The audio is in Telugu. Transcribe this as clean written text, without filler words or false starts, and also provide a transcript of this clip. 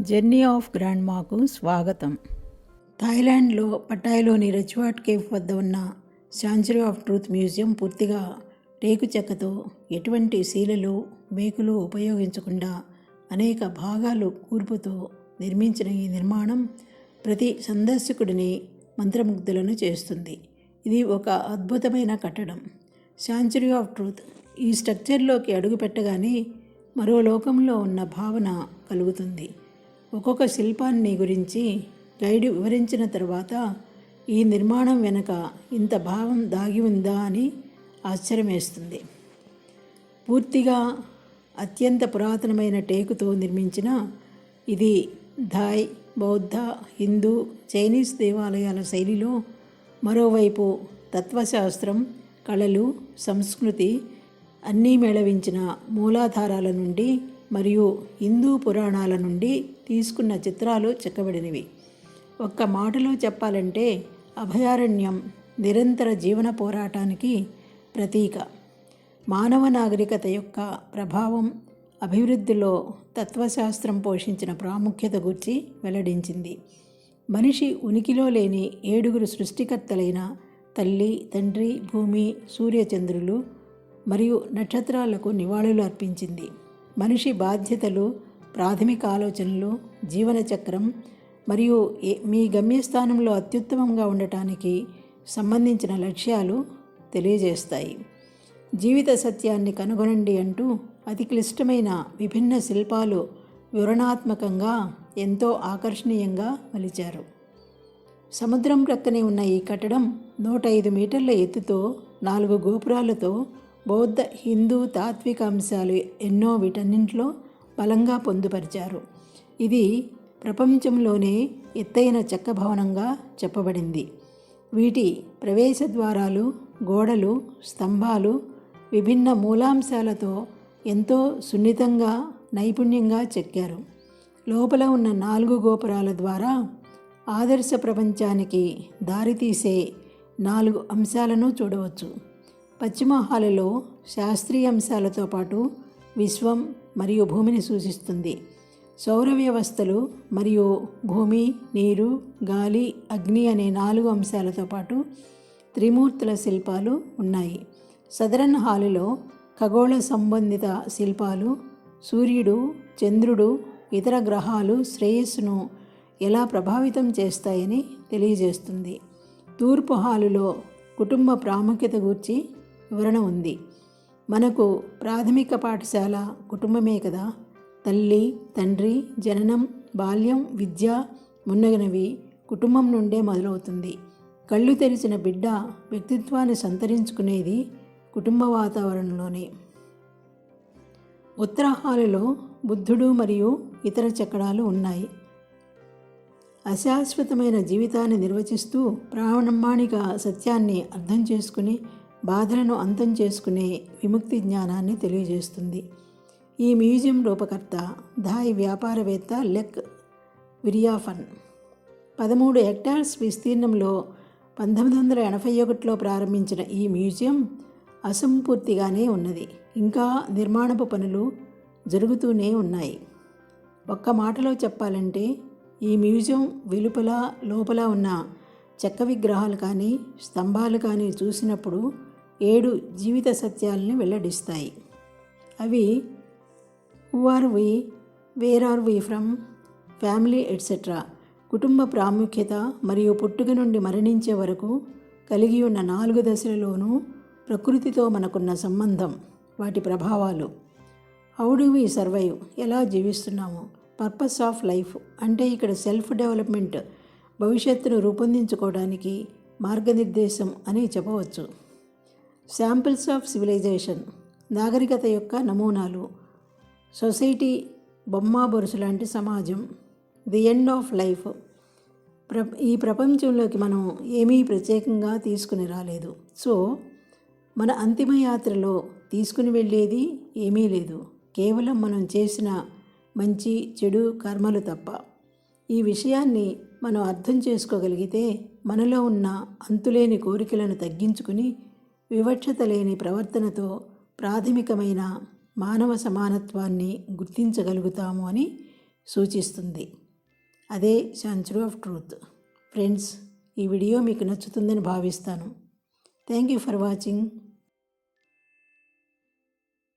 జర్నీ ఆఫ్ గ్రాండ్మాకు స్వాగతం. థాయిలాండ్లో పటాయ్లోని రజ్వాట్ కేఫ్ వద్ద ఉన్న శాంచురీ ఆఫ్ ట్రూత్ మ్యూజియం పూర్తిగా టేకు చెక్కతో, ఎటువంటి శీలలు మేకులు ఉపయోగించకుండా అనేక భాగాలు కూర్పుతో నిర్మించిన ఈ నిర్మాణం ప్రతి సందర్శకుడిని మంత్రముగ్ధులను చేస్తుంది. ఇది ఒక అద్భుతమైన కట్టడం. శాంచురీ ఆఫ్ ట్రూత్ ఈ స్ట్రక్చర్లోకి అడుగుపెట్టగానే మరో లోకంలో ఉన్న భావన కలుగుతుంది. ఒక్కొక్క శిల్పాన్ని గురించి గైడ్ వివరించిన తర్వాత ఈ నిర్మాణం వెనుక ఇంత భావం దాగి ఉందా అని ఆశ్చర్యమేస్తుంది. పూర్తిగా అత్యంత పురాతనమైన టేకుతో నిర్మించిన ఇది థాయ్, బౌద్ధ, హిందూ, చైనీస్ దేవాలయాల శైలిలో, మరోవైపు తత్వశాస్త్రం, కళలు, సంస్కృతి అన్నీ మేళవించిన మూలాధారాల నుండి మరియు హిందూ పురాణాల నుండి తీసుకున్న చిత్రాలు చెక్కబడినవి. ఒక్క మాటలో చెప్పాలంటే అభయారణ్యం నిరంతర జీవన పోరాటానికి ప్రతీక. మానవ నాగరికత యొక్క ప్రభావం, అభివృద్ధిలో తత్వశాస్త్రం పోషించిన ప్రాముఖ్యత గురించి వెల్లడించింది. మనిషి ఉనికిలో లేని 7 సృష్టికర్తలైన తల్లి, తండ్రి, భూమి, సూర్యచంద్రులు మరియు నక్షత్రాలకు నివాళులు అర్పించింది. మనిషి బాధ్యతలు, ప్రాథమిక ఆలోచనలు, జీవన చక్రం మరియు మీ గమ్యస్థానంలో అత్యుత్తమంగా ఉండటానికి సంబంధించిన లక్ష్యాలు తెలియజేస్తాయి. జీవిత సత్యాన్ని కనుగొనండి అంటూ అతి క్లిష్టమైన విభిన్న శిల్పాలు వివరణాత్మకంగా ఎంతో ఆకర్షణీయంగా మలిచారు. సముద్రం ప్రక్కనే ఉన్న ఈ కట్టడం 105 మీటర్ల ఎత్తుతో 4 గోపురాలతో బౌద్ధ, హిందూ తాత్విక అంశాలు ఎన్నో వీటన్నింటిలో బలంగా పొందుపరిచారు. ఇది ప్రపంచంలోనే ఎత్తైన చెక్క భవనంగా చెప్పబడింది. వీటి ప్రవేశ ద్వారాలు, గోడలు, స్తంభాలు విభిన్న మూలాంశాలతో ఎంతో సున్నితంగా, నైపుణ్యంగా చెక్కారు. లోపల ఉన్న 4 గోపురాల ద్వారా ఆదర్శ ప్రపంచానికి దారితీసే 4 అంశాలను చూడవచ్చు. పశ్చిమ హాలులో శాస్త్రీయ అంశాలతో పాటు విశ్వం మరియు భూమిని సూచిస్తుంది. సౌర వ్యవస్థలు మరియు భూమి, నీరు, గాలి, అగ్ని అనే 4 అంశాలతో పాటు త్రిమూర్తుల శిల్పాలు ఉన్నాయి. సదరన్ హాలులో ఖగోళ సంబంధిత శిల్పాలు సూర్యుడు, చంద్రుడు, ఇతర గ్రహాలు శ్రేయస్సును ఎలా ప్రభావితం చేస్తాయని తెలియజేస్తుంది. తూర్పు హాలులో కుటుంబ ప్రాముఖ్యత గూర్చి వివరణ ఉంది. మనకు ప్రాథమిక పాఠశాల కుటుంబమే కదా. తల్లి, తండ్రి, జననం, బాల్యం, విద్య మున్నగినవి కుటుంబం నుండే మొదలవుతుంది. కళ్ళు తెరిచిన బిడ్డ వ్యక్తిత్వాన్ని సంతరించుకునేది కుటుంబ వాతావరణంలోనే. ఉత్తర హాలులో బుద్ధుడు మరియు ఇతర చక్రాలు ఉన్నాయి. అశాశ్వతమైన జీవితాన్ని నిర్వచిస్తూ ప్రామాణిక సత్యాన్ని అర్థం చేసుకుని బాధలను అంతం చేసుకునే విముక్తి జ్ఞానాన్ని తెలియజేస్తుంది. ఈ మ్యూజియం రూపకర్త థాయ్ వ్యాపారవేత్త లెక్ విరియాఫన్. 13 హెక్టార్స్ విస్తీర్ణంలో 1981లో ప్రారంభించిన ఈ మ్యూజియం అసంపూర్తిగానే ఉన్నది. ఇంకా నిర్మాణపు పనులు జరుగుతూనే ఉన్నాయి. ఒక్క మాటలో చెప్పాలంటే ఈ మ్యూజియం వెలుపల లోపల ఉన్న చెక్క విగ్రహాలు కానీ, స్తంభాలు కానీ చూసినప్పుడు 7 జీవిత సత్యాలని వెల్లడిస్తాయి. అవి who are we, where are we from, family etcetera. కుటుంబ ప్రాముఖ్యత మరియు పుట్టుక నుండి మరణించే వరకు కలిగి ఉన్న 4 దశలలోనూ ప్రకృతితో మనకున్న సంబంధం, వాటి ప్రభావాలు. హౌ డు వి సర్వైవ్, ఎలా జీవిస్తున్నాము. పర్పస్ ఆఫ్ లైఫ్ అంటే ఇక్కడ సెల్ఫ్ డెవలప్మెంట్, భవిష్యత్తును రూపొందించుకోవడానికి మార్గనిర్దేశం అని చెప్పవచ్చు. శాంపిల్స్ ఆఫ్ సివిలైజేషన్, నాగరికత యొక్క నమూనాలు. సొసైటీ, బొమ్మ బొరుసు లాంటి సమాజం. ది ఎండ్ ఆఫ్ లైఫ్, ఈ ప్రపంచంలోకి మనం ఏమీ ప్రత్యేకంగా తీసుకుని రాలేదు. సో మన అంతిమ యాత్రలో తీసుకుని వెళ్ళేది ఏమీ లేదు, కేవలం మనం చేసిన మంచి చెడు కర్మలు తప్ప. ఈ విషయాన్ని మనం అర్థం చేసుకోగలిగితే మనలో ఉన్న అంతులేని కోరికలను తగ్గించుకుని వివక్షత లేని ప్రవర్తనతో ప్రాథమికమైన మానవ సమానత్వాన్ని గుర్తించగలుగుతాము అని సూచిస్తుంది. అదే సెంచురీ ఆఫ్ ట్రూత్. ఫ్రెండ్స్, ఈ వీడియో మీకు నచ్చుతుందని భావిస్తాను. Thank you for watching.